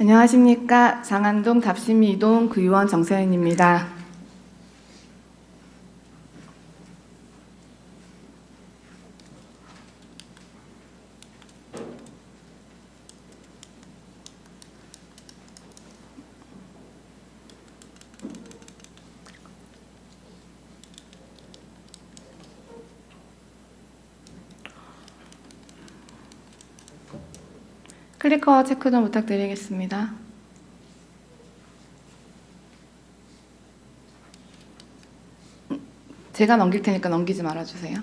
안녕하십니까. 상안동 답심리 2동 구의원 정서연입니다. 클리커 체크 좀 부탁드리겠습니다. 제가 넘길 테니까 넘기지 말아주세요.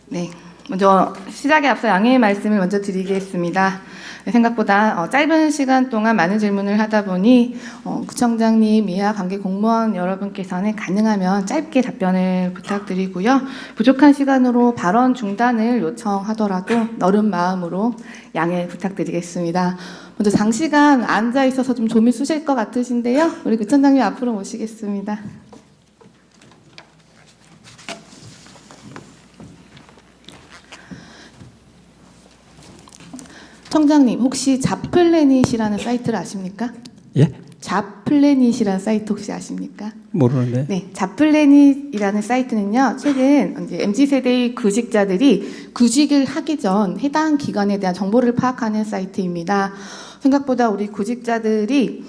네, 먼저 시작에 앞서 양해의 말씀을 먼저 드리겠습니다. 생각보다 짧은 시간 동안 많은 질문을 하다 보니 구청장님 이하 관계 공무원 여러분께서는 가능하면 짧게 답변을 부탁드리고요. 부족한 시간으로 발언 중단을 요청하더라도 너른 마음으로 양해 부탁드리겠습니다. 먼저 장시간 앉아 있어서 좀 좀이 쑤실 것 같으신데요. 우리 구청장님 앞으로 모시겠습니다. 청장님, 혹시 잡플래닛이라는 사이트를 아십니까? 예? 잡플래닛이라는 사이트 혹시 아십니까? 모르는데. 네, 잡플래닛이라는 사이트는요, 최근 이제 MZ세대의 구직자들이 구직을 하기 전 해당 기관에 대한 정보를 파악하는 사이트입니다. 생각보다 우리 구직자들이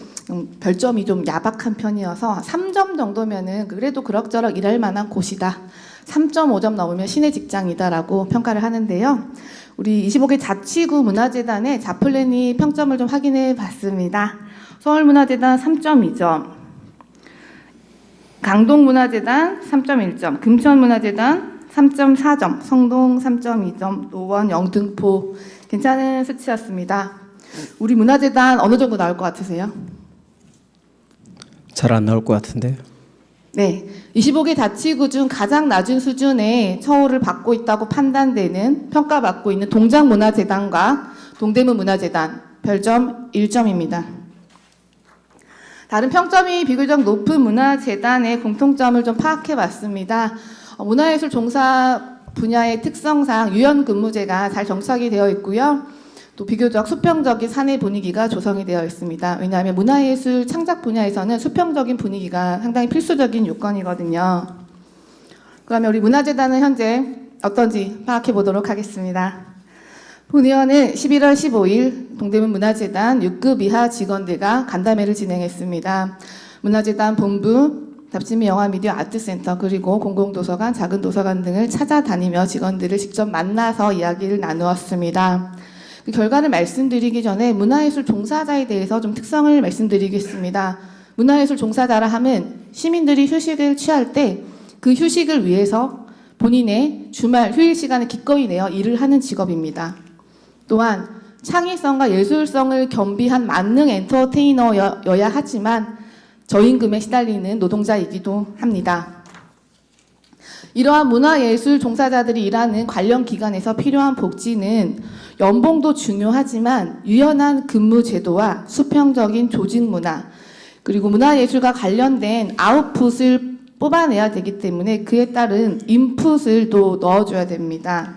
별점이 좀 야박한 편이어서 3점 정도면은 그래도 그럭저럭 일할 만한 곳이다. 3.5점 넘으면 신의 직장이다라고 평가를 하는데요. 우리 25개 자치구 문화재단의 잡플래닛 평점을 좀 확인해 봤습니다. 서울문화재단 3.2점, 강동문화재단 3.1점, 금천문화재단 3.4점, 성동 3.2점, 노원, 영등포 괜찮은 수치였습니다. 우리 문화재단 어느 정도 나올 것 같으세요? 잘 안 나올 것 같은데요. 네, 25개 자치구 중 가장 낮은 수준의 처우를 받고 있다고 판단되는 평가받고 있는 동작문화재단과 동대문문화재단 별점 1점입니다. 다른 평점이 비교적 높은 문화재단의 공통점을 좀 파악해봤습니다. 문화예술 종사 분야의 특성상 유연근무제가 잘 정착이 되어 있고요. 또 비교적 수평적인 사내 분위기가 조성이 되어 있습니다. 왜냐하면 문화예술 창작 분야에서는 수평적인 분위기가 상당히 필수적인 요건이거든요. 그러면 우리 문화재단은 현재 어떤지 파악해 보도록 하겠습니다. 본의원은 11월 15일 동대문 문화재단 6급 이하 직원들과 간담회를 진행했습니다. 문화재단 본부, 답심리 영화미디어 아트센터 그리고 공공도서관, 작은 도서관 등을 찾아다니며 직원들을 직접 만나서 이야기를 나누었습니다. 그 결과를 말씀드리기 전에 문화예술 종사자에 대해서 좀 특성을 말씀드리겠습니다. 문화예술 종사자라 하면 시민들이 휴식을 취할 때 그 휴식을 위해서 본인의 주말 휴일 시간을 기꺼이 내어 일을 하는 직업입니다. 또한 창의성과 예술성을 겸비한 만능 엔터테이너여야 하지만 저임금에 시달리는 노동자이기도 합니다. 이러한 문화예술 종사자들이 일하는 관련 기관에서 필요한 복지는 연봉도 중요하지만 유연한 근무 제도와 수평적인 조직 문화, 그리고 문화예술과 관련된 아웃풋을 뽑아내야 되기 때문에 그에 따른 인풋을 또 넣어줘야 됩니다.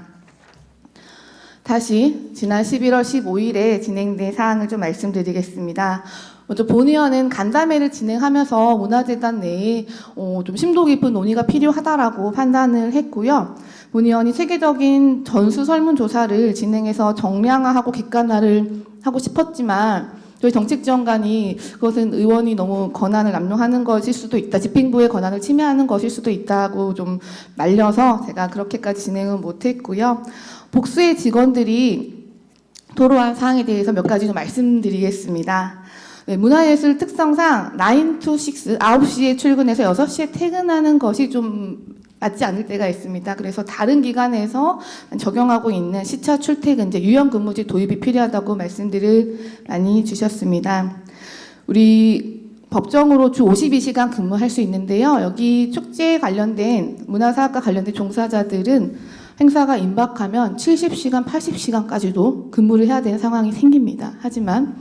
다시 지난 11월 15일에 진행된 사항을 좀 말씀드리겠습니다. 먼저 본의원은 간담회를 진행하면서 문화재단 내에 좀 심도 깊은 논의가 필요하다라고 판단을 했고요. 본의원이 체계적인 전수 설문조사를 진행해서 정량화하고 객관화를 하고 싶었지만 저희 정책지원관이 그것은 의원이 너무 권한을 남용하는 것일 수도 있다, 집행부의 권한을 침해하는 것일 수도 있다고 좀 말려서 제가 그렇게까지 진행은 못했고요. 복수의 직원들이 토로한 사항에 대해서 몇 가지 좀 말씀드리겠습니다. 네, 문화예술 특성상 9 to 6, 9시에 출근해서 6시에 퇴근하는 것이 좀 맞지 않을 때가 있습니다. 그래서 다른 기관에서 적용하고 있는 시차 출퇴근제, 유연근무제 도입이 필요하다고 말씀들을 많이 주셨습니다. 우리 법정으로 주 52시간 근무할 수 있는데요. 여기 축제에 관련된 문화사업과 관련된 종사자들은 행사가 임박하면 70시간, 80시간까지도 근무를 해야 되는 상황이 생깁니다. 하지만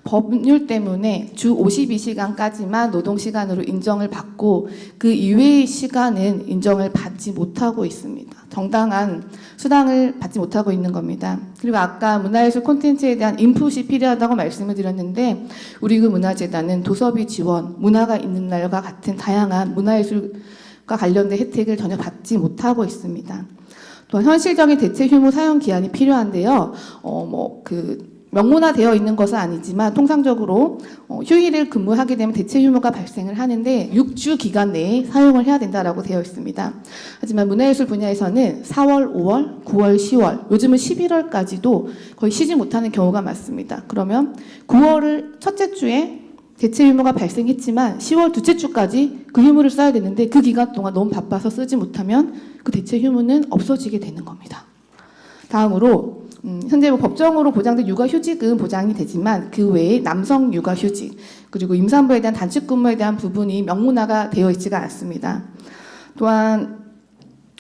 법률 때문에 주 52시간까지만 노동시간으로 인정을 받고 그 이외의 시간은 인정을 받지 못하고 있습니다. 정당한 수당을 받지 못하고 있는 겁니다. 그리고 아까 문화예술 콘텐츠에 대한 인풋이 필요하다고 말씀을 드렸는데 우리 그 문화재단은 도서비 지원, 문화가 있는 날과 같은 다양한 문화예술과 관련된 혜택을 전혀 받지 못하고 있습니다. 또한 현실적인 대체 휴무 사용 기한이 필요한데요. 명문화되어 있는 것은 아니지만 통상적으로 휴일을 근무하게 되면 대체 휴무가 발생을 하는데 6주 기간 내에 사용을 해야 된다라고 되어 있습니다. 하지만 문화예술 분야에서는 4월, 5월, 9월, 10월, 요즘은 11월까지도 거의 쉬지 못하는 경우가 많습니다. 그러면 9월을 첫째 주에 대체 휴무가 발생했지만 10월 둘째 주까지 그 휴무를 써야 되는데 그 기간 동안 너무 바빠서 쓰지 못하면 그 대체 휴무는 없어지게 되는 겁니다. 다음으로 현재 법정으로 보장된 육아휴직은 보장이 되지만 그 외에 남성 육아휴직 그리고 임산부에 대한 단축근무에 대한 부분이 명문화가 되어 있지가 않습니다. 또한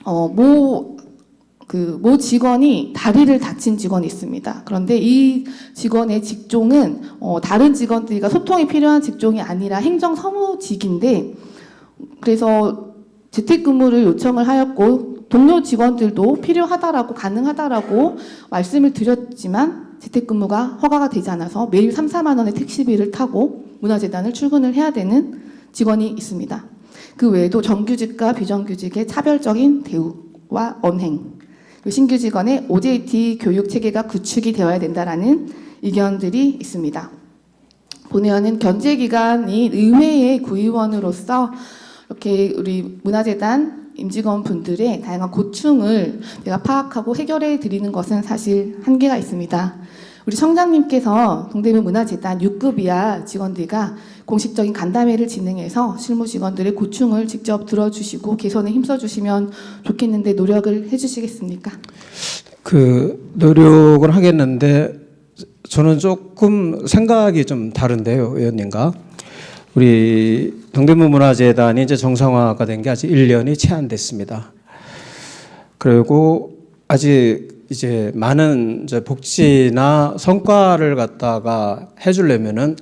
모 직원이 다리를 다친 직원이 있습니다. 그런데 이 직원의 직종은 다른 직원들과 소통이 필요한 직종이 아니라 행정사무직인데 그래서 재택근무를 요청을 하였고 동료 직원들도 필요하다라고 가능하다라고 말씀을 드렸지만 재택근무가 허가가 되지 않아서 매일 3, 4만 원의 택시비를 타고 문화재단을 출근을 해야 되는 직원이 있습니다. 그 외에도 정규직과 비정규직의 차별적인 대우와 언행, 신규 직원의 OJT 교육 체계가 구축이 되어야 된다라는 의견들이 있습니다. 본의원은 견제기관이 의회의 구의원으로서 이렇게 우리 문화재단 임직원 분들의 다양한 고충을 내가 파악하고 해결해 드리는 것은 사실 한계가 있습니다. 우리 청장님께서 동대문 문화재단 6급 이하 직원들과 공식적인 간담회를 진행해서 실무 직원들의 고충을 직접 들어주시고 개선에 힘써주시면 좋겠는데 노력을 해주시겠습니까? 그 노력을 하겠는데 저는 조금 생각이 좀 다른데요, 의원님과. 우리 동대문 문화재단이 이제 정상화가 된 게 아직 1년이 채 안 됐습니다. 그리고 아직 이제 많은 이제 복지나 성과를 갖다가 해주려면은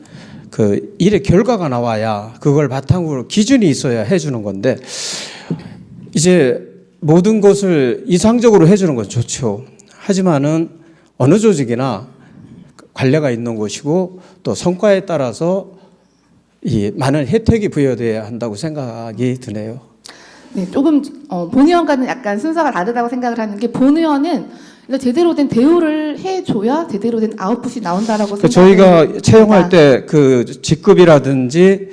그 일의 결과가 나와야 그걸 바탕으로 기준이 있어야 해주는 건데 이제 모든 것을 이상적으로 해주는 건 좋죠. 하지만은 어느 조직이나 관례가 있는 것이고 또 성과에 따라서 이 많은 혜택이 부여돼야 한다고 생각이 드네요. 네, 조금 본의원과는 약간 순서가 다르다고 생각을 하는 게 본의원은 제대로 된 대우를 해줘야 제대로 된 아웃풋이 나온다라고 생각을 저희가 채용할 때 그 직급이라든지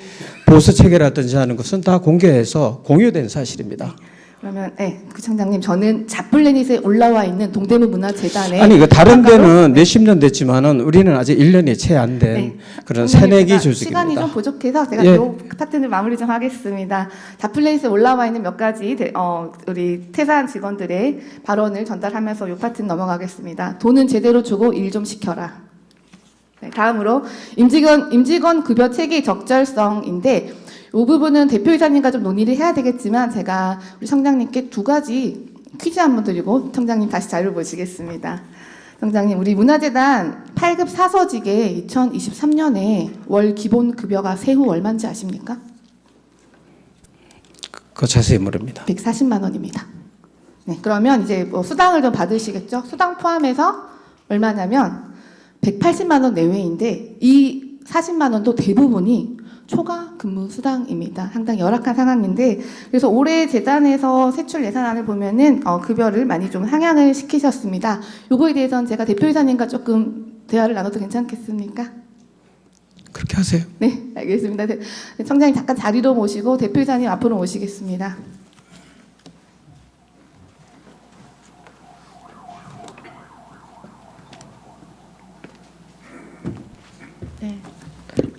보수 체계라든지 하는 것은 다 공개해서 공유된 사실입니다. 그러면 구청장님 저는 자플래닛에 올라와 있는 동대문 문화재단에 아니 그 다른 데는 몇십 년 됐지만은 우리는 아직 1년이 채 안 된 그런 새내기 조직입니다. 시간이 좀 부족해서 제가 이 파트는 마무리 좀 하겠습니다. 자플래닛에 올라와 있는 몇 가지 우리 퇴사한 직원들의 발언을 전달하면서 이 파트는 넘어가겠습니다. 돈은 제대로 주고 일 좀 시켜라. 네, 다음으로 임직원 급여 체계 적절성인데 이 부분은 대표이사님과 좀 논의를 해야 되겠지만 제가 우리 청장님께 두 가지 퀴즈 한번 드리고 청장님 다시 자료를 보시겠습니다. 청장님, 우리 문화재단 8급 사서직의 2023년에 월 기본 급여가 세후 얼마인지 아십니까? 그거 자세히 모릅니다. 140만 원입니다. 네, 그러면 이제 수당을 좀 받으시겠죠? 수당 포함해서 얼마냐면 180만 원 내외인데 이 40만 원도 대부분이 초과 근무 수당입니다. 상당히 열악한 상황인데 그래서 올해 재단에서 세출 예산안을 보면은 급여를 많이 좀 상향을 시키셨습니다. 요거에 대해서는 제가 대표이사님과 조금 대화를 나눠도 괜찮겠습니까? 그렇게 하세요. 네, 알겠습니다. 청장님 잠깐 자리로 모시고 대표이사님 앞으로 모시겠습니다. 네.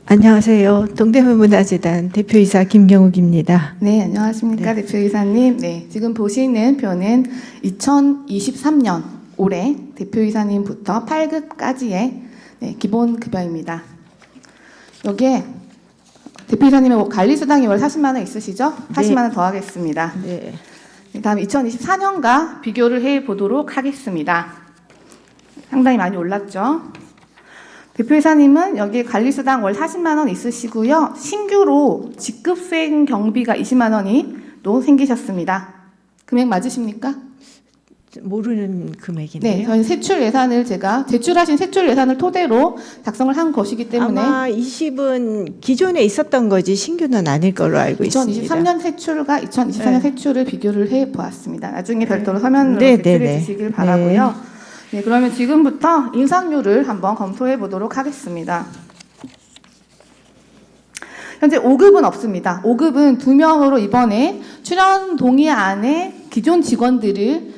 안녕하세요. 동대문 문화재단 대표이사 김경욱입니다. 네, 안녕하십니까, 네. 대표이사님. 네, 지금 보시는 표는 2023년 올해 대표이사님부터 8급까지의 기본 급여입니다. 여기에 대표이사님의 관리수당이 월 40만 원 있으시죠? 40만 원 더하겠습니다. 네. 다음 2024년과 비교를 해보도록 하겠습니다. 상당히 많이 올랐죠? 대표이사님은 여기 관리수당 월 40만 원 있으시고요. 신규로 직급수행 경비가 20만 원이 또 생기셨습니다. 금액 맞으십니까? 모르는 금액인데요. 네, 저희 세출 예산을 제가 제출하신 세출 예산을 토대로 작성을 한 것이기 때문에 아마 20은 기존에 있었던 거지 신규는 아닐 걸로 알고 있습니다. 2023년 세출과 2024년 네. 세출을 비교를 해 보았습니다. 나중에 별도로 서면으로 네, 제출해 네, 네. 주시길 바라고요. 네, 그러면 지금부터 인상률을 한번 검토해 보도록 하겠습니다. 현재 5급은 없습니다. 5급은 2명으로 이번에 출연 동의 안에 기존 직원들을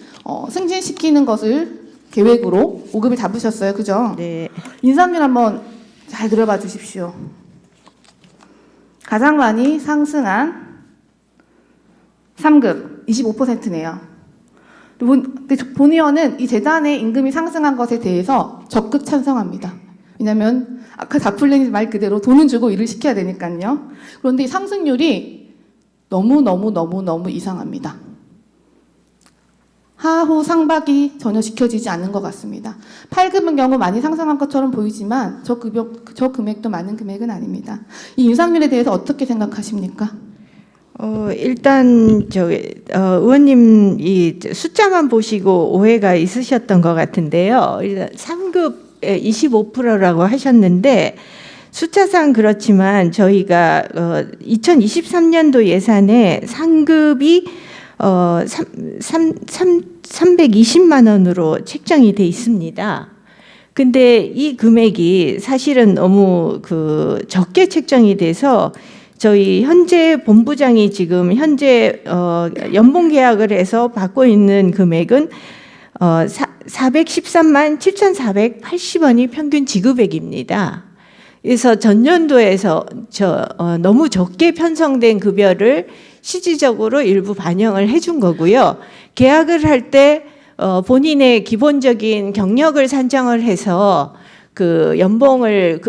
승진시키는 것을 계획으로 5급을 잡으셨어요. 그죠? 네. 인상률 한번 잘 들어봐 주십시오. 가장 많이 상승한 3급 25%네요. 본의원은 이 재단의 임금이 상승한 것에 대해서 적극 찬성합니다. 왜냐하면 아까 자플랭이 말 그대로 돈은 주고 일을 시켜야 되니까요. 그런데 이 상승률이 너무 이상합니다. 하후 상박이 전혀 지켜지지 않는 것 같습니다. 8급은 경우 많이 상승한 것처럼 보이지만 저 금액도 많은 금액은 아닙니다. 이 인상률에 대해서 어떻게 생각하십니까? 일단 의원님 이 숫자만 보시고 오해가 있으셨던 것 같은데요. 일단 3급에 25%라고 하셨는데 숫자상 그렇지만 저희가 2023년도 예산에 상급이 320만 원으로 책정이 돼 있습니다. 근데 이 금액이 사실은 너무 적게 책정이 돼서 저희 현재 본부장이 지금 현재 연봉 계약을 해서 받고 있는 금액은 413만 7,480원이 평균 지급액입니다. 그래서 전년도에서 너무 적게 편성된 급여를 실질적으로 일부 반영을 해준 거고요. 계약을 할 때 본인의 기본적인 경력을 산정을 해서 연봉을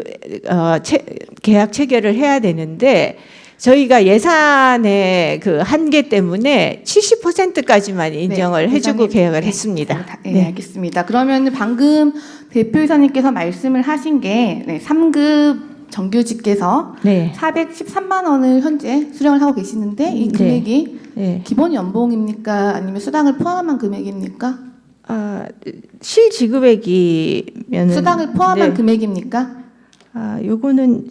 계약 체결을 해야 되는데 저희가 예산의 한계 때문에 70%까지만 인정을 해주고 계약을 했습니다. 네, 알겠습니다. 그러면 방금 대표이사님께서 말씀을 하신 게 3급 정규직께서 413만 원을 현재 수령을 하고 계시는데 이 금액이 기본 연봉입니까? 아니면 수당을 포함한 금액입니까? 실지급액이면 수당을 포함한 금액입니까? 요거는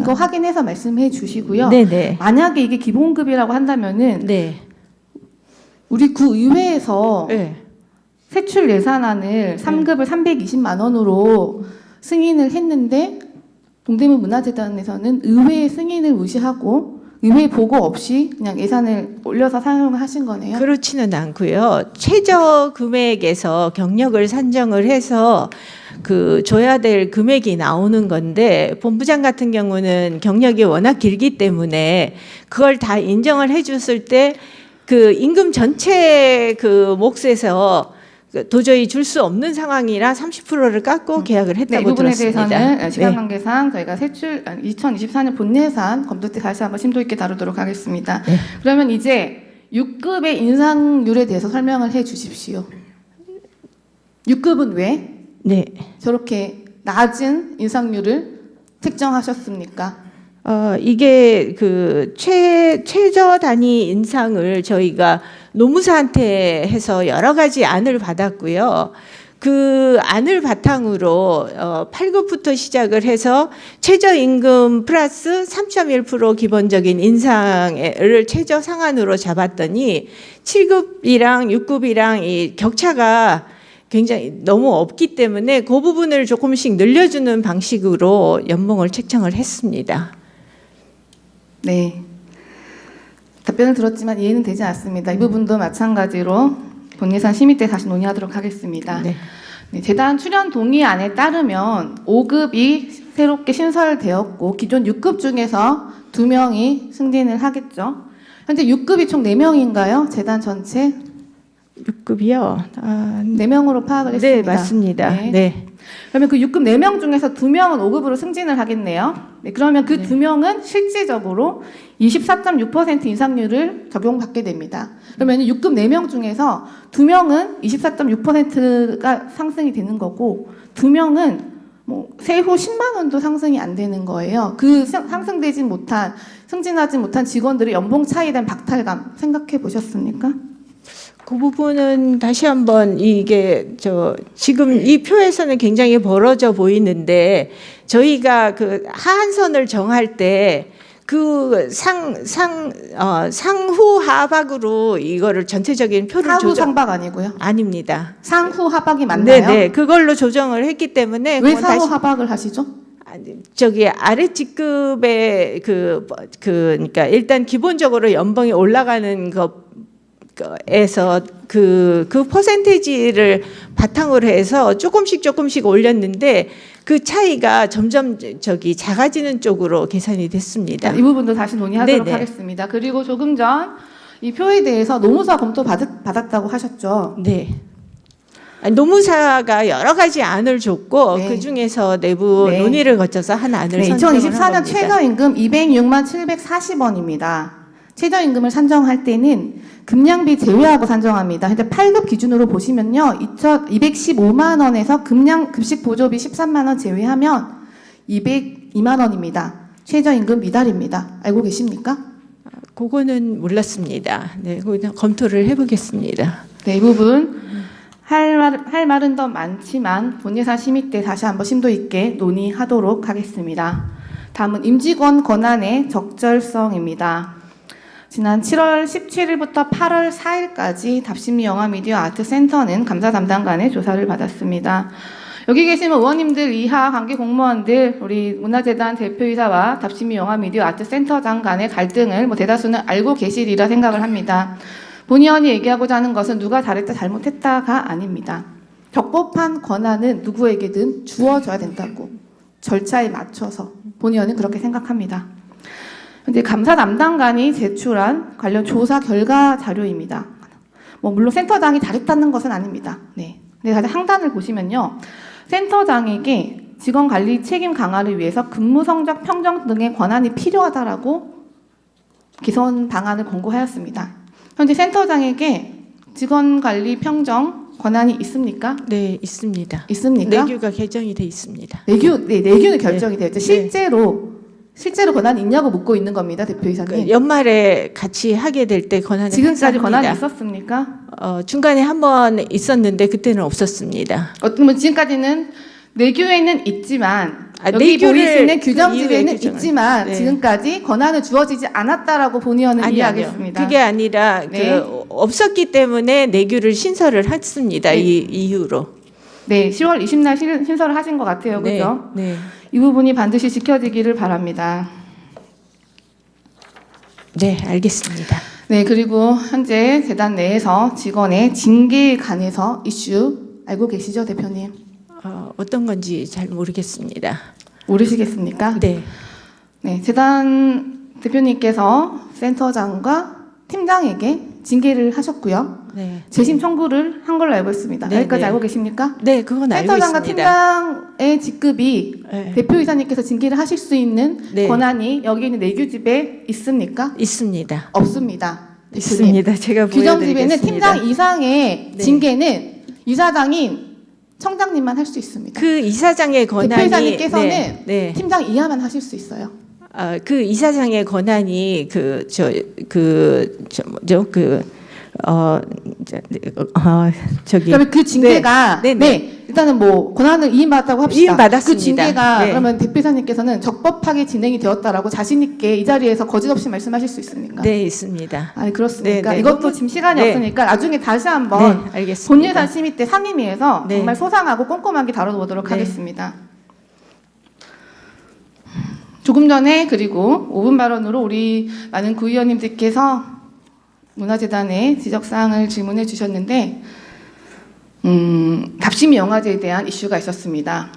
이거 확인해서 말씀해 주시고요. 네네. 만약에 이게 기본급이라고 한다면은 우리 구의회에서 세출 예산안을 3급을 320만 원으로 승인을 했는데 동대문 문화재단에서는 의회의 승인을 무시하고 의회 보고 없이 그냥 예산을 올려서 사용을 하신 거네요. 그렇지는 않고요. 최저 금액에서 경력을 산정을 해서 줘야 될 금액이 나오는 건데 본부장 같은 경우는 경력이 워낙 길기 때문에 그걸 다 인정을 해줬을 때 임금 전체 몫에서 도저히 줄 수 없는 상황이라 30%를 깎고 계약을 했다고 이 부분에 들었습니다. 대해서는 시간 관계상 저희가 2024년 본예산 검토 때 다시 한번 심도 있게 다루도록 하겠습니다. 그러면 이제 6급의 인상률에 대해서 설명을 해 주십시오. 6급은 왜 저렇게 낮은 인상률을 책정하셨습니까? 이게 최저 단위 인상을 저희가 노무사한테 해서 여러 가지 안을 받았고요. 그 안을 바탕으로 8급부터 시작을 해서 최저임금 플러스 3.1% 기본적인 인상을 최저 상한으로 잡았더니 7급이랑 6급이랑 이 격차가 굉장히 너무 없기 때문에 그 부분을 조금씩 늘려주는 방식으로 연봉을 책정을 했습니다. 네. 답변을 들었지만 이해는 되지 않습니다. 이 부분도 마찬가지로 본예산 심의 때 다시 논의하도록 하겠습니다. 재단 출연 동의안에 따르면 5급이 새롭게 신설되었고 기존 6급 중에서 2명이 승진을 하겠죠. 현재 6급이 총 4명인가요? 재단 전체? 6급이요? 4명으로 파악을 했습니다. 네, 맞습니다. 그러면 그 6급 4명 중에서 2명은 5급으로 승진을 하겠네요. 그러면 그 2명은 실질적으로 24.6% 인상률을 적용받게 됩니다. 그러면 6급 4명 중에서 2명은 24.6%가 상승이 되는 거고 2명은 뭐 세후 10만 원도 상승이 안 되는 거예요. 그 상승되지 못한 승진하지 못한 직원들의 연봉 차이에 대한 박탈감 생각해 보셨습니까? 그 부분은 다시 한번 이게 지금 이 표에서는 굉장히 벌어져 보이는데 저희가 그 하한선을 정할 때 그 상후 하박으로 이거를 전체적인 표를 하후 상박 아니고요. 아닙니다. 상후 하박이 맞나요? 네네 그걸로 조정을 했기 때문에 왜 그건 상후 다시- 하박을 하시죠? 저기 아래 직급의 그러니까 일단 기본적으로 연봉이 올라가는 것에서 그 퍼센테이지를 바탕으로 해서 조금씩 올렸는데 그 차이가 점점 작아지는 쪽으로 계산이 됐습니다. 이 부분도 다시 논의하도록 네네. 하겠습니다. 그리고 조금 전 이 표에 대해서 노무사 검토 받았다고 하셨죠? 네. 노무사가 여러 가지 안을 줬고 네. 그 중에서 내부 네. 논의를 거쳐서 한 안을 네, 선정을 한 2024년 겁니다. 최저임금 206만 740원입니다. 최저임금을 산정할 때는 급량비 제외하고 산정합니다. 현재 8급 기준으로 보시면요. 215만 원에서 급식 보조비 13만 원 제외하면 202만 원입니다. 최저임금 미달입니다. 알고 계십니까? 그거는 몰랐습니다. 네, 그거 검토를 해보겠습니다. 네, 이 부분 할 말은 더 많지만 본예산 심의 때 다시 한번 심도 있게 논의하도록 하겠습니다. 다음은 임직원 권한의 적절성입니다. 지난 7월 17일부터 8월 4일까지 답심리 영화미디어 아트센터는 감사 담당관의 조사를 받았습니다. 여기 계시는 의원님들 이하 관계 공무원들 우리 문화재단 대표이사와 답심리 영화미디어 아트센터장 간의 갈등을 대다수는 알고 계시리라 생각을 합니다. 본 의원이 얘기하고자 하는 것은 누가 잘했다 잘못했다가 아닙니다. 적법한 권한은 누구에게든 주어져야 된다고 절차에 맞춰서 본 의원은 그렇게 생각합니다. 근데 감사 담당관이 제출한 관련 조사 결과 자료입니다. 물론 센터장이 잘했다는 것은 아닙니다. 네. 근데 다시 상단을 보시면요. 센터장에게 직원 관리 책임 강화를 위해서 근무 성적 평정 등의 권한이 필요하다라고 개선 방안을 권고하였습니다. 현재 센터장에게 직원 관리 평정 권한이 있습니까? 네, 있습니다. 있습니까? 내규가 개정이 돼 있습니다. 내규는 결정이 되었죠. 네. 실제로 권한이 있냐고 묻고 있는 겁니다, 대표이사님. 연말에 같이 하게 될 때 권한을 지금까지 권한이 행사합니다. 있었습니까? 중간에 한 번 있었는데 그때는 없었습니다. 어떤 지금까지는 내규에는 있지만 여기 내규를 보이시는 그 규정집에는 이후에 규정을- 있지만 네. 지금까지 권한을 주어지지 않았다라고 본 의원은 이해하겠습니다. 그게 아니라 네. 없었기 때문에 내규를 신설을 했습니다. 네. 이 이유로. 네, 10월 20날 신설을 하신 것 같아요, 그죠? 네. 이 부분이 반드시 지켜지기를 바랍니다. 네, 알겠습니다. 네, 그리고 현재 재단 내에서 직원의 징계에 관해서 이슈 알고 계시죠, 대표님? 어떤 건지 잘 모르겠습니다. 모르시겠습니까? 네. 네, 재단 대표님께서 센터장과 팀장에게 징계를 하셨고요. 네. 재심 청구를 한 걸로 알고 있습니다. 네, 여기까지 네. 알고 계십니까? 네, 그건 알고 센터장과 있습니다. 팀장의 직급이 네. 대표이사님께서 징계를 하실 수 있는 네. 권한이 여기 있는 내규집에 있습니까? 있습니다. 없습니다. 대표님. 있습니다. 제가 규정집에는 보여드리겠습니다. 팀장 이상의 네. 징계는 이사장인 청장님만 할 수 있습니다. 그 이사장의 권한이 대표이사님께서는 네. 팀장 이하만 하실 수 있어요. 그 이사장의 권한이 저기 그러면 그 징계가 네, 네. 일단은 권한을 이임받았다고 합시다. 이임받았습니다. 그 징계가 네. 그러면 대표이사님께서는 적법하게 진행이 되었다라고 자신 있게 이 자리에서 거짓 없이 말씀하실 수 있습니까? 네, 있습니다. 아니 그렇습니까? 네, 네. 이것도 지금 시간이 네. 없으니까 나중에 다시 한번 네, 알겠습니다. 본예산 심의 때 상임위에서 네. 정말 소상하고 꼼꼼하게 다뤄보도록 네. 하겠습니다. 조금 전에 그리고 5분 발언으로 우리 많은 구의원님들께서 문화재단의 지적사항을 질문해 주셨는데 답심이 영화제에 대한 이슈가 있었습니다.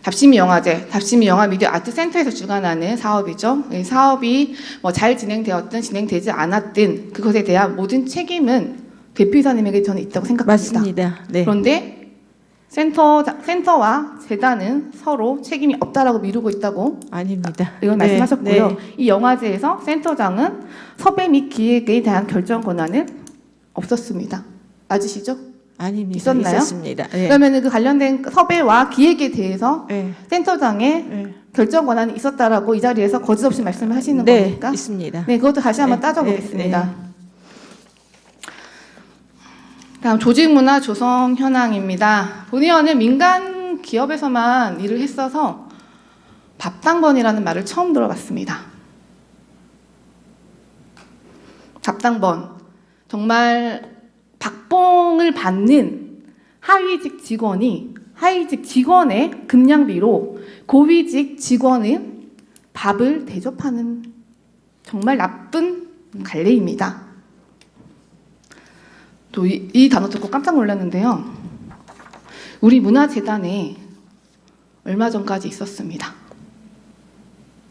답심이 영화제, 답심이 영화미디어 아트센터에서 주관하는 사업이죠. 이 사업이 잘 진행되었든 진행되지 않았든 그것에 대한 모든 책임은 대표이사님에게 저는 있다고 생각합니다. 맞습니다. 네. 그런데 센터와 재단은 서로 책임이 없다라고 미루고 있다고 아닙니다. 이건 네, 말씀하셨고요. 네. 이 영화제에서 센터장은 섭외 및 기획에 대한 결정 권한은 없었습니다. 맞으시죠? 아닙니다. 있었나요? 있었습니다. 네. 그러면 그 관련된 섭외와 기획에 대해서 네. 센터장에 네. 결정 권한이 있었다라고 이 자리에서 거짓 없이 말씀을 하시는 네, 겁니까? 있습니다. 네, 그것도 다시 한번 네, 따져보겠습니다. 네, 다음 조직문화 조성 현황입니다. 본 의원은 민간 기업에서만 일을 했어서 밥당번이라는 말을 처음 들어봤습니다. 밥당번. 정말 박봉을 받는 하위직 직원의 급량비로 고위직 직원의 밥을 대접하는 정말 나쁜 관례입니다. 또 이 단어 듣고 깜짝 놀랐는데요. 우리 문화재단에 얼마 전까지 있었습니다.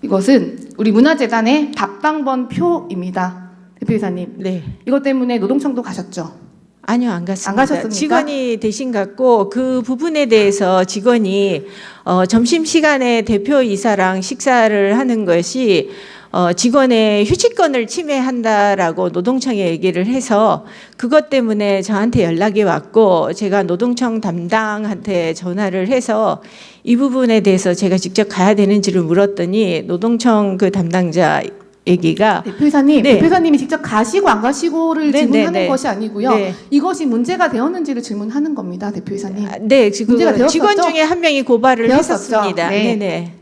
이것은 우리 문화재단의 밥당번 표입니다. 대표이사님. 네. 이것 때문에 노동청도 가셨죠? 아니요, 안 갔습니다. 안 가셨습니까? 직원이 대신 갔고 그 부분에 대해서 직원이 점심시간에 대표이사랑 식사를 하는 것이 직원의 휴직권을 침해한다라고 노동청에 얘기를 해서 그것 때문에 저한테 연락이 왔고 제가 노동청 담당한테 전화를 해서 이 부분에 대해서 제가 직접 가야 되는지를 물었더니 노동청 그 담당자 얘기가 대표이사님, 네. 대표이사님이 직접 가시고 안 가시고를 네, 질문하는 네, 네. 것이 아니고요. 네. 이것이 문제가 되었는지를 질문하는 겁니다, 대표이사님. 네, 지금 문제가 되었었죠? 직원 중에 한 명이 고발을 되었었죠. 했었습니다. 네. 네네.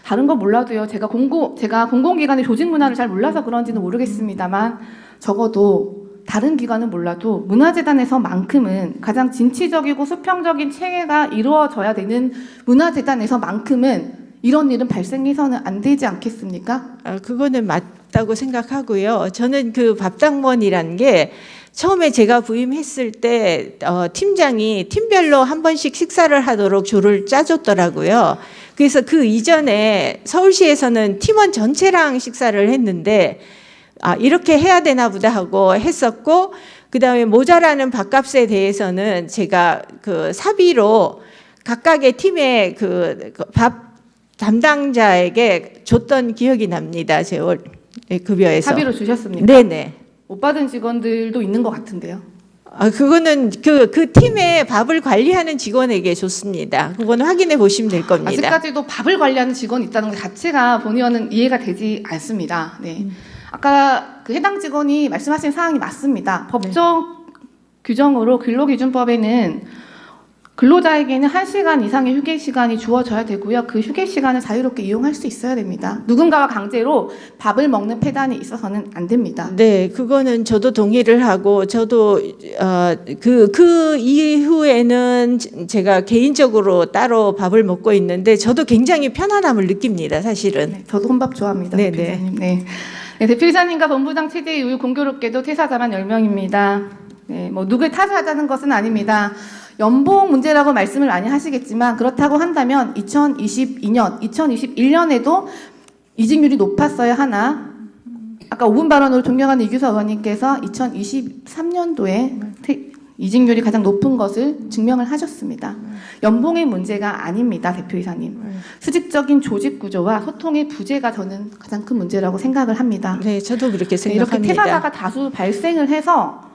다른 건 몰라도요. 제가 공공기관의 조직 문화를 잘 몰라서 그런지는 모르겠습니다만 적어도 다른 기관은 몰라도 문화재단에서만큼은 가장 진취적이고 수평적인 체계가 이루어져야 되는 문화재단에서만큼은 이런 일은 발생해서는 안 되지 않겠습니까? 그거는 맞다고 생각하고요. 저는 그 밥당번이라는 게 처음에 제가 부임했을 때 팀장이 팀별로 한 번씩 식사를 하도록 조를 짜줬더라고요. 그래서 그 이전에 서울시에서는 팀원 전체랑 식사를 했는데 이렇게 해야 되나 보다 하고 했었고 그다음에 모자라는 밥값에 대해서는 제가 그 사비로 각각의 팀의 그 밥 담당자에게 줬던 기억이 납니다. 제 급여에서. 사비로 주셨습니까? 네네. 못 받은 직원들도 있는 것 같은데요. 그거는 그 팀의 밥을 관리하는 직원에게 줬습니다. 그거는 확인해 보시면 될 겁니다. 아직까지도 밥을 관리하는 직원이 있다는 것 자체가 본 의원은 이해가 되지 않습니다. 네. 아까 그 해당 직원이 말씀하신 사항이 맞습니다. 법적 규정으로 근로기준법에는 근로자에게는 1시간 이상의 휴게 시간이 주어져야 되고요. 그 휴게 시간을 자유롭게 이용할 수 있어야 됩니다. 누군가와 강제로 밥을 먹는 폐단이 있어서는 안 됩니다. 네, 그거는 저도 동의를 하고 저도 그 이후에는 제가 개인적으로 따로 밥을 먹고 있는데 저도 굉장히 편안함을 느낍니다. 사실은. 네, 저도 혼밥 좋아합니다. 네, 대표이사님. 네. 네, 대표이사님과 본부장 체제 이후 공교롭게도 퇴사자만 10명입니다. 네, 뭐 누굴 탓하자는 것은 아닙니다. 연봉 문제라고 말씀을 많이 하시겠지만 그렇다고 한다면 2022년, 2021년에도 이직률이 높았어야 하나 아까 5분 발언으로 존경하는 이규서 의원님께서 2023년도에 이직률이 가장 높은 것을 증명을 하셨습니다. 연봉의 문제가 아닙니다, 대표이사님. 수직적인 조직 구조와 소통의 부재가 저는 가장 큰 문제라고 생각을 합니다. 네, 저도 그렇게 네, 이렇게 생각합니다. 퇴사자가 다수 발생을 해서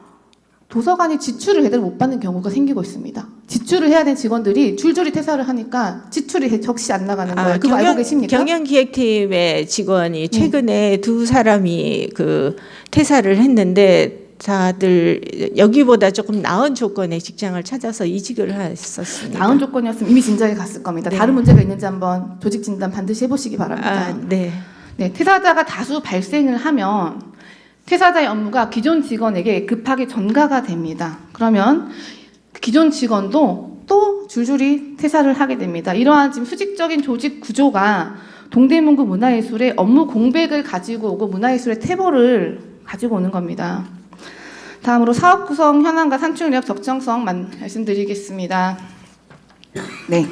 도서관이 지출을 제대로 못 받는 경우가 생기고 있습니다. 지출을 해야 되는 직원들이 줄줄이 퇴사를 하니까 지출이 적시 안 나가는 거예요. 그거 알고 계십니까? 경영기획팀의 직원이 최근에 두 사람이 그 퇴사를 했는데 다들 여기보다 조금 나은 조건의 직장을 찾아서 이직을 했었습니다. 나은 조건이었으면 이미 진작에 갔을 겁니다. 네. 다른 문제가 있는지 한번 조직 진단 반드시 해보시기 바랍니다. 네. 네, 퇴사자가 다수 발생을 하면 퇴사자의 업무가 기존 직원에게 급하게 전가가 됩니다. 그러면 기존 직원도 또 줄줄이 퇴사를 하게 됩니다. 이러한 지금 수직적인 조직 구조가 동대문구 문화예술의 업무 공백을 가지고 오고 문화예술의 퇴보를 가지고 오는 겁니다. 다음으로 사업 구성 현황과 산출력 적정성 말씀드리겠습니다. 네,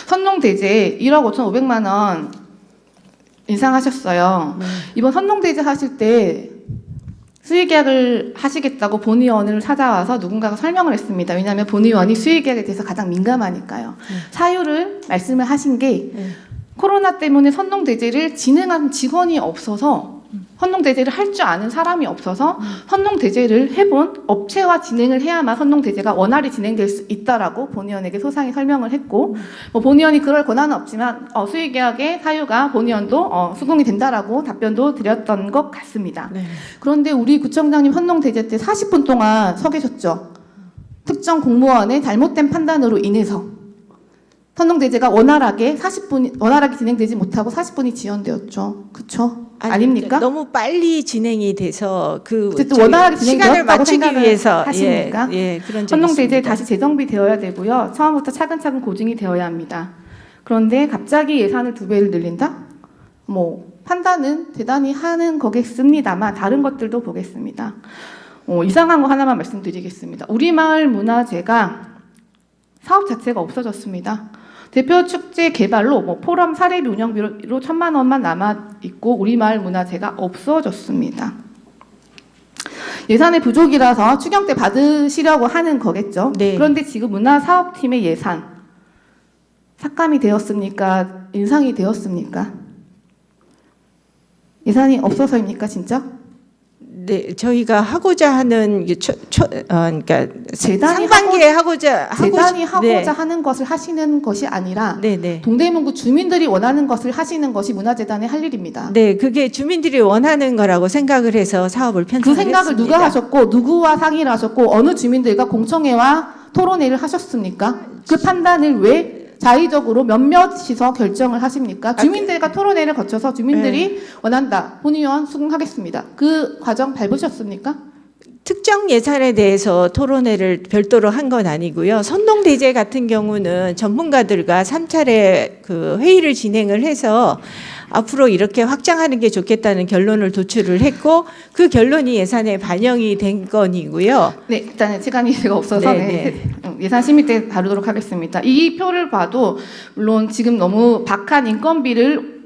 선농대제 1억 5,500만 원 인상하셨어요. 이번 선농대제 하실 때 수의계약을 하시겠다고 본 의원을 찾아와서 누군가가 설명을 했습니다. 왜냐하면 본 의원이 수의계약에 대해서 가장 민감하니까요. 사유를 말씀을 하신 게 코로나 때문에 선농대제를 진행한 직원이 없어서 선농대제를 할 줄 아는 사람이 없어서 선농대제를 해본 업체와 진행을 해야만 선농대제가 원활히 진행될 수 있다라고 본의원에게 소상히 설명을 했고, 뭐 본의원이 그럴 권한은 없지만 수의계약의 사유가 본의원도 수긍이 된다라고 답변도 드렸던 것 같습니다. 네. 그런데 우리 구청장님 선농대제 때 40분 동안 서 계셨죠. 특정 공무원의 잘못된 판단으로 인해서 선농대제가 원활하게 진행되지 못하고 40분이 지연되었죠. 그렇죠? 아닙니까? 너무 빨리 진행이 돼서 어쨌든 원활하게 시간을 진행되었다고 맞추기 생각을 위해서 하십니까? 그런 적이 선농대제 있습니다. 다시 재정비되어야 되고요. 처음부터 차근차근 고증이 되어야 합니다. 그런데 갑자기 예산을 2배를 늘린다? 뭐 판단은 대단히 하는 거겠습니다만 다른 것들도 보겠습니다. 이상한 거 하나만 말씀드리겠습니다. 우리마을 문화제가 사업 자체가 없어졌습니다. 대표 축제 개발로 포럼 사례비 운영비로 1,000만 원만 남아 있고 우리마을 문화제가 없어졌습니다. 예산의 부족이라서 추경 때 받으시려고 하는 거겠죠. 네. 그런데 지금 문화사업팀의 예산 삭감이 되었습니까? 인상이 되었습니까? 예산이 없어서입니까, 진짜? 네, 저희가 하고자 하는 그러니까 재단이 상반기에 하고자 하는 것을 하시는 것이 아니라 네. 동대문구 주민들이 원하는 것을 하시는 것이 문화재단의 할 일입니다. 네, 그게 주민들이 원하는 거라고 생각을 해서 사업을 편성을 그 생각을 했습니다. 누가 하셨고 누구와 상의를 하셨고 어느 주민들과 공청회와 토론회를 하셨습니까? 그 판단을 왜 자의적으로 몇몇이서 결정을 하십니까? 주민들과 토론회를 거쳐서 주민들이 원한다. 본의원 수긍하겠습니다. 그 과정 밟으셨습니까? 특정 예산에 대해서 토론회를 별도로 한 건 아니고요. 선농대제 같은 경우는 전문가들과 3차례 그 회의를 진행을 해서 앞으로 이렇게 확장하는 게 좋겠다는 결론을 도출을 했고 그 결론이 예산에 반영이 된 건이고요. 네, 일단은 시간이 제가 없어서 예산 심의 때 다루도록 하겠습니다. 이 표를 봐도 물론 지금 너무 박한 인건비를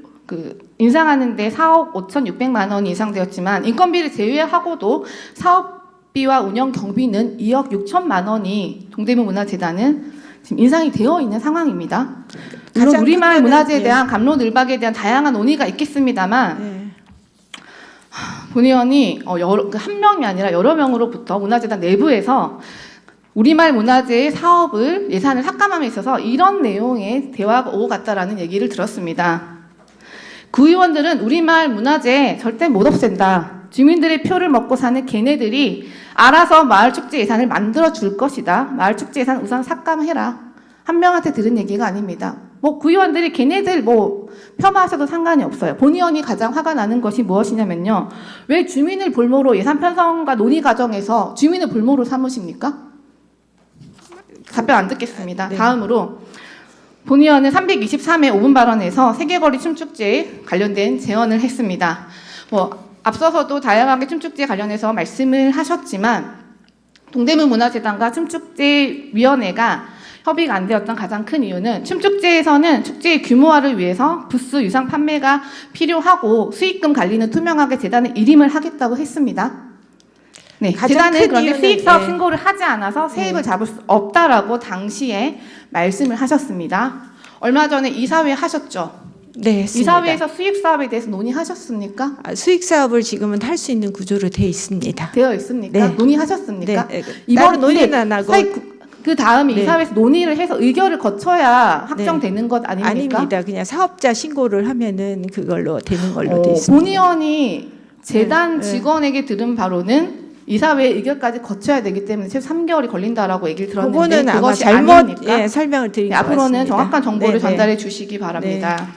인상하는데 4억 5,600만 원이 예상되었지만 인건비를 제외하고도 사업비와 운영 경비는 2억 6천만 원이 동대문 문화재단은 지금 인상이 되어 있는 상황입니다. 물론 우리마을 문화재에 대한 갑론을박에 대한 다양한 논의가 있겠습니다만 본의원이 한 명이 아니라 여러 명으로부터 문화재단 내부에서 우리마을 문화재의 사업을 예산을 삭감함에 있어서 이런 내용의 대화가 오고 갔다라는 얘기를 들었습니다. 구의원들은 우리마을 문화재 절대 못 없앤다. 주민들의 표를 먹고 사는 걔네들이 알아서 마을축제 예산을 만들어 줄 것이다. 마을축제 예산 우선 삭감해라. 한 명한테 들은 얘기가 아닙니다. 구의원들이 걔네들 폄하하셔도 상관이 없어요. 본의원이 가장 화가 나는 것이 무엇이냐면요. 왜 주민을 볼모로 예산 편성과 논의 과정에서 주민을 볼모로 삼으십니까? 답변 안 듣겠습니다. 네. 다음으로 본의원은 323회 5분 발언에서 세계거리 춤축제에 관련된 제언을 했습니다. 앞서서도 다양하게 춤축제 관련해서 말씀을 하셨지만 동대문 문화재단과 춤축제위원회가 협의가 안 되었던 가장 큰 이유는 춤축제에서는 축제의 규모화를 위해서 부스 유상 판매가 필요하고 수익금 관리는 투명하게 재단에 일임을 하겠다고 했습니다. 네, 재단은 그런데 수익사업 신고를 하지 않아서 세입을 잡을 수 없다라고 당시에 말씀을 하셨습니다. 얼마 전에 이사회 하셨죠? 네, 했습니다. 이사회에서 수익사업에 대해서 논의하셨습니까? 수익사업을 지금은 할 수 있는 구조로 되어 있습니다. 되어 있습니까? 네. 논의하셨습니까? 네. 이번 논의는 안 하고 그 다음에 네. 이사회에서 논의를 해서 의결을 거쳐야 확정되는 것 아닙니까? 아닙니다. 그냥 사업자 신고를 하면은 그걸로 되는 걸로 되어 있습니다. 본의원이 재단 직원에게 들은 바로는 이사회 의결까지 거쳐야 되기 때문에 최소 3개월이 걸린다라고 얘기를 들었는데 그거는 아마 그것이 잘못 아닙니까? 설명을 드린 것 앞으로는 같습니다. 정확한 정보를 네, 전달해 주시기 바랍니다.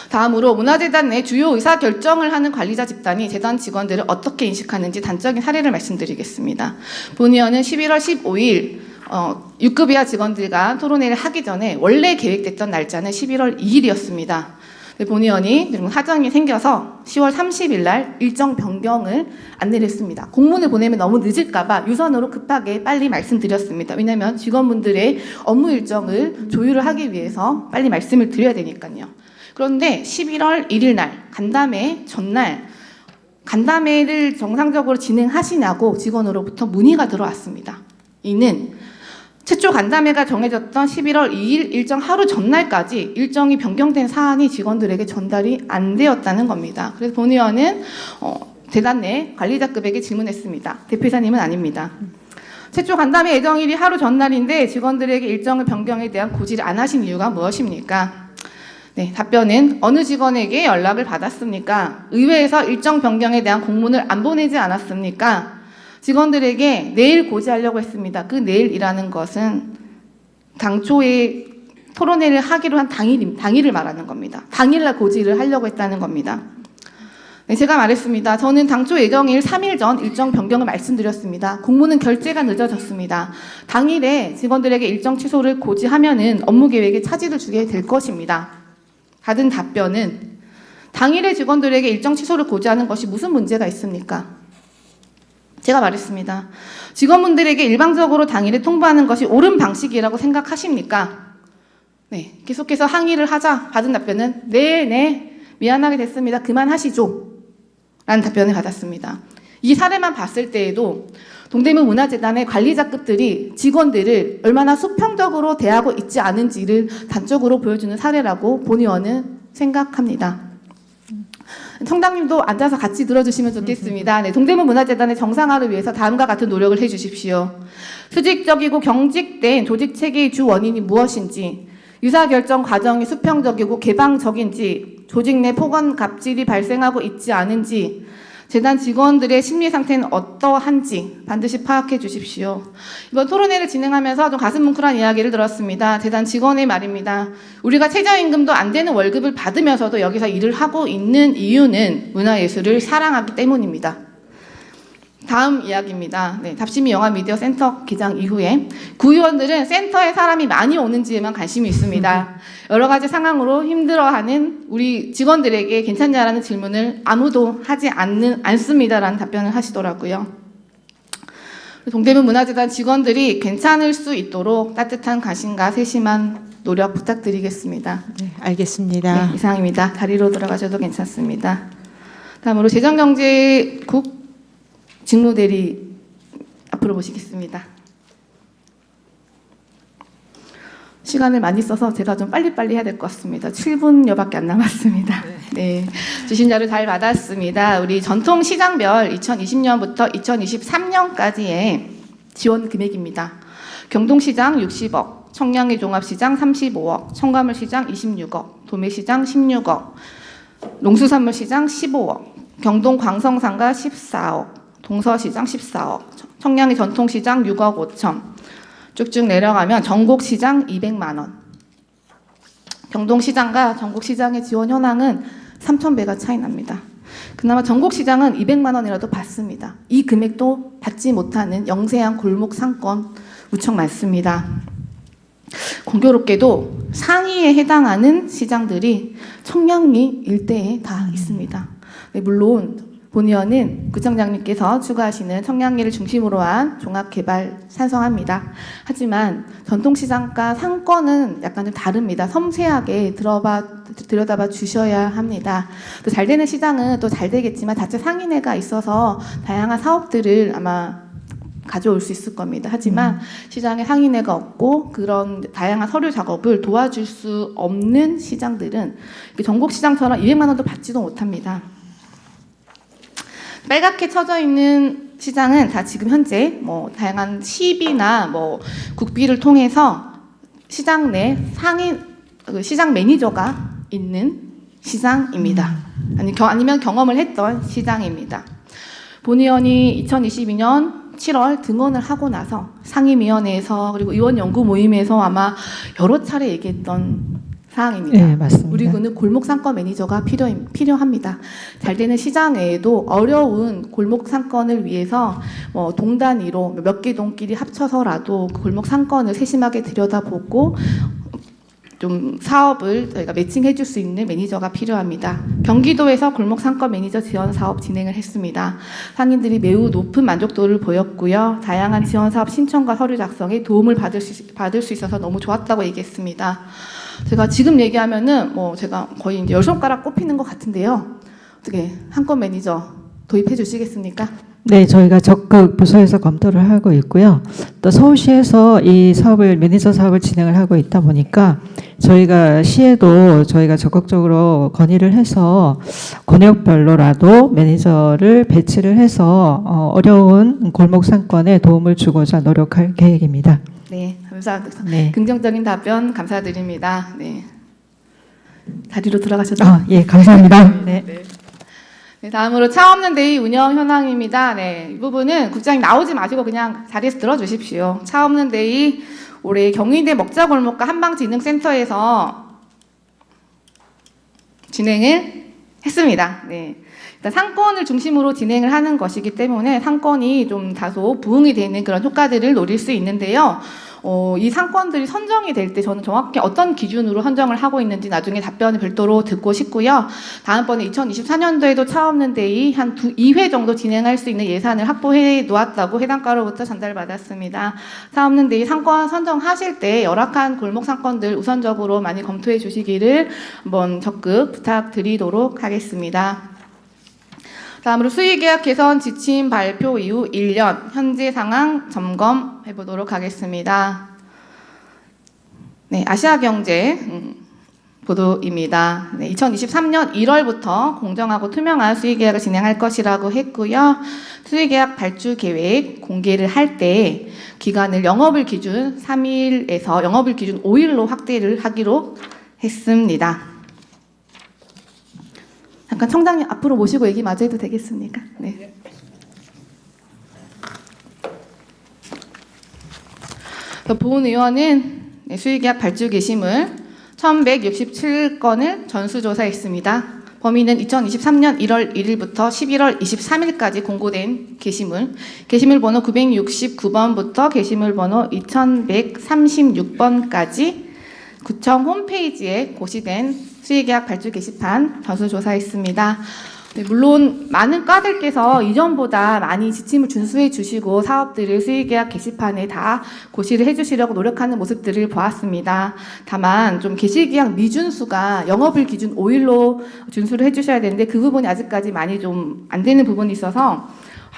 다음으로 문화재단 내 주요 의사결정을 하는 관리자 집단이 재단 직원들을 어떻게 인식하는지 단적인 사례를 말씀드리겠습니다. 본의원은 11월 15일 6급 이하 직원들과 토론회를 하기 전에 원래 계획됐던 날짜는 11월 2일이었습니다. 본의원이 사정이 생겨서 10월 30일 날 일정 변경을 안내를 했습니다. 공문을 보내면 너무 늦을까봐 유선으로 급하게 빨리 말씀드렸습니다. 왜냐하면 직원분들의 업무 일정을 조율을 하기 위해서 빨리 말씀을 드려야 되니까요. 그런데 11월 1일 날 간담회 전날 간담회를 정상적으로 진행하시냐고 직원으로부터 문의가 들어왔습니다. 이는 최초 간담회가 정해졌던 11월 2일 일정 하루 전날까지 일정이 변경된 사안이 직원들에게 전달이 안 되었다는 겁니다. 그래서 본 의원은 재단 내 관리자급에게 질문했습니다. 대표이사님은 아닙니다. 최초 간담회 예정일이 하루 전날인데 직원들에게 일정을 변경에 대한 고지를 안 하신 이유가 무엇입니까? 네, 답변은 어느 직원에게 연락을 받았습니까? 의회에서 일정 변경에 대한 공문을 안 보내지 않았습니까? 직원들에게 내일 고지하려고 했습니다. 그 내일이라는 것은 당초에 토론회를 하기로 한 당일을 말하는 겁니다. 당일날 고지를 하려고 했다는 겁니다. 네, 제가 말했습니다. 저는 당초 예정일 3일 전 일정 변경을 말씀드렸습니다. 공문은 결제가 늦어졌습니다. 당일에 직원들에게 일정 취소를 고지하면은 업무 계획에 차질을 주게 될 것입니다. 받은 답변은 당일에 직원들에게 일정 취소를 고지하는 것이 무슨 문제가 있습니까? 제가 말했습니다. 직원분들에게 일방적으로 당일에 통보하는 것이 옳은 방식이라고 생각하십니까? 네, 계속해서 항의를 하자 받은 답변은 네, 미안하게 됐습니다. 그만하시죠. 라는 답변을 받았습니다. 이 사례만 봤을 때에도 동대문 문화재단의 관리자급들이 직원들을 얼마나 수평적으로 대하고 있지 않은지를 단적으로 보여주는 사례라고 본 의원은 생각합니다. 청당님도 앉아서 같이 들어주시면 좋겠습니다. 네, 동대문 문화재단의 정상화를 위해서 다음과 같은 노력을 해주십시오. 수직적이고 경직된 조직 체계의 주 원인이 무엇인지, 의사결정 과정이 수평적이고 개방적인지, 조직 내 폭언 갑질이 발생하고 있지 않은지, 재단 직원들의 심리 상태는 어떠한지 반드시 파악해 주십시오. 이번 토론회를 진행하면서 좀 가슴 뭉클한 이야기를 들었습니다. 재단 직원의 말입니다. 우리가 최저임금도 안 되는 월급을 받으면서도 여기서 일을 하고 있는 이유는 문화예술을 사랑하기 때문입니다. 다음 이야기입니다. 네, 답심이 영화미디어센터 기장 이후에 구의원들은 센터에 사람이 많이 오는지에만 관심이 있습니다. 여러 가지 상황으로 힘들어하는 우리 직원들에게 괜찮냐라는 질문을 아무도 하지 않습니다라는 답변을 하시더라고요. 동대문 문화재단 직원들이 괜찮을 수 있도록 따뜻한 관심과 세심한 노력 부탁드리겠습니다. 네, 알겠습니다. 네, 이상입니다. 자리로 들어가셔도 괜찮습니다. 다음으로 재정경제국 직무대리 앞으로 모시겠습니다. 시간을 많이 써서 제가 좀 빨리빨리 해야 될 것 같습니다. 7분여밖에 안 남았습니다. 네, 주신 자료 잘 받았습니다. 우리 전통시장별 2020년부터 2023년까지의 지원 금액입니다. 경동시장 60억, 청량리 종합시장 35억, 청과물시장 26억, 도매시장 16억, 농수산물시장 15억, 경동광성상가 14억, 동서시장 14억, 청량리 전통시장 6억 5천, 쭉쭉 내려가면 전곡시장 200만 원. 경동시장과 전곡시장의 지원 현황은 3,000배가 차이 납니다. 그나마 전곡시장은 200만 원이라도 받습니다. 이 금액도 받지 못하는 영세한 골목 상권 무척 많습니다. 공교롭게도 상위에 해당하는 시장들이 청량리 일대에 다 있습니다. 네, 물론 본 의원은 구청장님께서 추구하시는 청량리를 중심으로 한 종합개발 찬성합니다. 하지만 전통시장과 상권은 약간 좀 다릅니다. 섬세하게 들여다봐 주셔야 합니다. 또 잘 되는 시장은 또 잘 되겠지만 자체 상인회가 있어서 다양한 사업들을 아마 가져올 수 있을 겁니다. 하지만 시장에 상인회가 없고 그런 다양한 서류 작업을 도와줄 수 없는 시장들은 전국시장처럼 200만 원도 받지도 못합니다. 빨갛게 쳐져 있는 시장은 다 지금 현재 다양한 시비나 국비를 통해서 시장 내 시장 매니저가 있는 시장입니다. 아니면 경험을 했던 시장입니다. 본 의원이 2022년 7월 등원을 하고 나서 상임위원회에서 그리고 의원 연구 모임에서 아마 여러 차례 얘기했던 사항입니다. 네, 맞습니다. 우리 군은 골목 상권 매니저가 필요합니다. 잘 되는 시장 외에도 어려운 골목 상권을 위해서 동단위로 몇 개 동끼리 합쳐서라도 골목 상권을 세심하게 들여다보고 좀 사업을 저희가 매칭해 줄 수 있는 매니저가 필요합니다. 경기도에서 골목 상권 매니저 지원 사업 진행을 했습니다. 상인들이 매우 높은 만족도를 보였고요. 다양한 지원 사업 신청과 서류 작성에 도움을 받을 수 있어서 너무 좋았다고 얘기했습니다. 제가 지금 얘기하면은 제가 거의 이제 10손가락 꼽히는 것 같은데요. 어떻게 상권 매니저 도입해 주시겠습니까? 네, 저희가 적극 부서에서 검토를 하고 있고요. 또 서울시에서 이 사업을 매니저 사업을 진행을 하고 있다 보니까 저희가 시에도 저희가 적극적으로 건의를 해서 권역별로라도 매니저를 배치를 해서 어려운 골목 상권에 도움을 주고자 노력할 계획입니다. 네, 감사합니다. 네. 긍정적인 답변 감사드립니다. 네. 자리로 들어가셔도. 예, 감사합니다. 네. 네, 다음으로 차 없는 데이 운영 현황입니다. 네, 이 부분은 국장님 나오지 마시고 그냥 자리에서 들어주십시오. 차 없는 데이 올해 경희대 먹자골목과 한방진흥센터에서 진행을 했습니다. 네. 일단 상권을 중심으로 진행을 하는 것이기 때문에 상권이 좀 다소 부응이 되는 그런 효과들을 노릴 수 있는데요. 이 상권들이 선정이 될 때 저는 정확히 어떤 기준으로 선정을 하고 있는지 나중에 답변을 별도로 듣고 싶고요. 다음번에 2024년도에도 차 없는 데이 한 2회 정도 진행할 수 있는 예산을 확보해 놓았다고 해당과로부터 전달받았습니다. 차 없는 데이 상권 선정하실 때 열악한 골목 상권들 우선적으로 많이 검토해 주시기를 한번 적극 부탁드리도록 하겠습니다. 다음으로 수의계약 개선 지침 발표 이후 1년 현재 상황 점검해 보도록 하겠습니다. 네, 아시아경제 보도입니다. 네, 2023년 1월부터 공정하고 투명한 수의계약을 진행할 것이라고 했고요. 수의계약 발주 계획 공개를 할 때 기간을 영업일 기준 3일에서 영업일 기준 5일로 확대를 하기로 했습니다. 잠깐 청장님 앞으로 모시고 얘기 마저 해도 되겠습니까? 네. 보은 의원은 수의계약 발주 게시물 1167건을 전수조사했습니다. 범위는 2023년 1월 1일부터 11월 23일까지 공고된 게시물, 게시물 번호 969번부터 게시물 번호 2136번까지 구청 홈페이지에 고시된 수의계약 발주 게시판 전수조사했습니다. 네, 물론 많은 과들께서 이전보다 많이 지침을 준수해 주시고 사업들을 수의계약 게시판에 다 고시를 해주시려고 노력하는 모습들을 보았습니다. 다만 좀 게시계약 미준수가 영업일 기준 5일로 준수를 해주셔야 되는데 그 부분이 아직까지 많이 좀 안 되는 부분이 있어서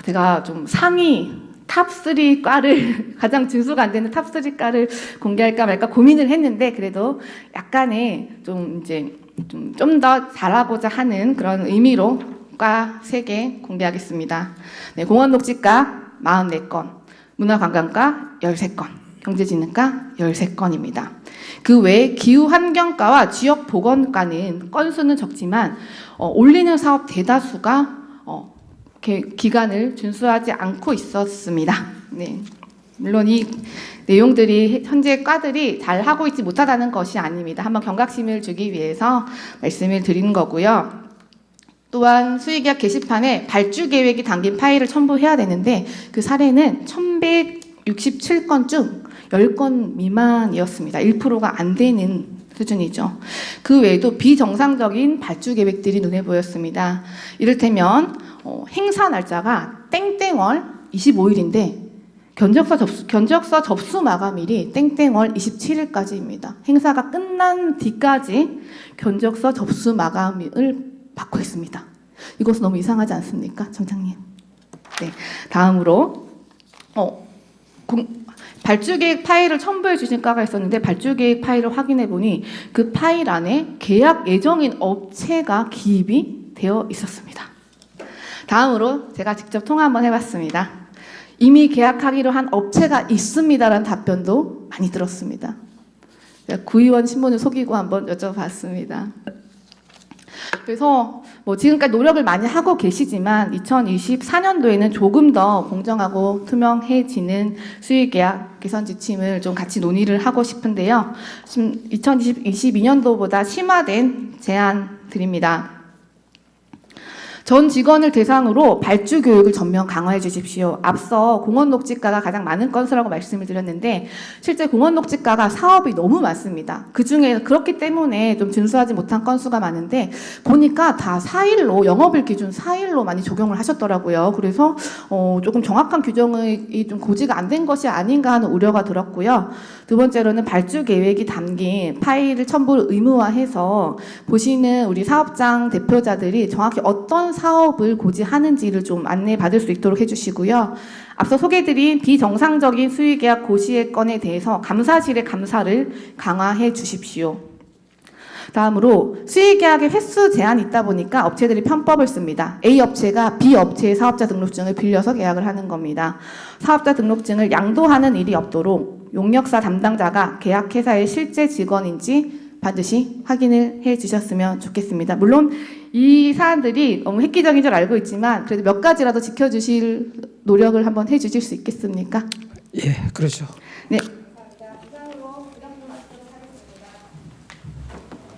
제가 좀 상위 탑3 과를 가장 준수가 안 되는 탑3 과를 공개할까 말까 고민을 했는데 그래도 약간의 좀 이제 좀 더 잘하고자 하는 그런 의미로 과 3개 공개하겠습니다. 네, 공원녹지과 44건, 문화관광과 13건, 경제진흥과 13건입니다. 그 외에 기후환경과와 지역보건과는 건수는 적지만 올리는 사업 대다수가 기간을 준수하지 않고 있었습니다. 네. 물론 이 내용들이 현재 과들이 잘 하고 있지 못하다는 것이 아닙니다. 한번 경각심을 주기 위해서 말씀을 드리는 거고요. 또한 수의계약 게시판에 발주 계획이 담긴 파일을 첨부해야 되는데 그 사례는 1167건 중 10건 미만이었습니다. 1%가 안 되는 수준이죠. 그 외에도 비정상적인 발주 계획들이 눈에 보였습니다. 이를테면 행사 날짜가 땡땡월 25일인데 견적서 접수 마감일이 땡땡월 27일까지입니다. 행사가 끝난 뒤까지 견적서 접수 마감을 받고 있습니다. 이것은 너무 이상하지 않습니까, 청장님? 네. 다음으로 발주계획 파일을 첨부해 주신 과가 있었는데 발주계획 파일을 확인해 보니 그 파일 안에 계약 예정인 업체가 기입이 되어 있었습니다. 다음으로 제가 직접 통화 한번 해봤습니다. 이미 계약하기로 한 업체가 있습니다라는 답변도 많이 들었습니다. 구의원 신문을 속이고 한번 여쭤봤습니다. 그래서 지금까지 노력을 많이 하고 계시지만 2024년도에는 조금 더 공정하고 투명해지는 수의계약 개선 지침을 좀 같이 논의를 하고 싶은데요. 지금 2022년도보다 심화된 제안 드립니다. 전 직원을 대상으로 발주 교육을 전면 강화해 주십시오. 앞서 공원녹지과가 가장 많은 건수라고 말씀을 드렸는데 실제 공원녹지과가 사업이 너무 많습니다. 그중에 그렇기 때문에 좀 준수하지 못한 건수가 많은데 보니까 다 4일로 영업일 기준 4일로 많이 적용을 하셨더라고요. 그래서 조금 정확한 규정이 좀 고지가 안 된 것이 아닌가 하는 우려가 들었고요. 두 번째로는 발주 계획이 담긴 파일을 첨부를 의무화해서 보시는 우리 사업장 대표자들이 정확히 어떤 어떤 사업을 고지하는지를 좀 안내받을 수 있도록 해주시고요. 앞서 소개드린 비정상적인 수의계약 고시의 건에 대해서 감사실의 감사를 강화해 주십시오. 다음으로 수의계약의 횟수 제한이 있다 보니까 업체들이 편법을 씁니다. A 업체가 B 업체의 사업자 등록증을 빌려서 계약을 하는 겁니다. 사업자 등록증을 양도하는 일이 없도록 용역사 담당자가 계약회사의 실제 직원인지 반드시 확인을 해 주셨으면 좋겠습니다. 물론 이 사안들이 너무 획기적인 줄 알고 있지만 그래도 몇 가지라도 지켜주실 노력을 한번 해 주실 수 있겠습니까? 예, 그렇죠. 네,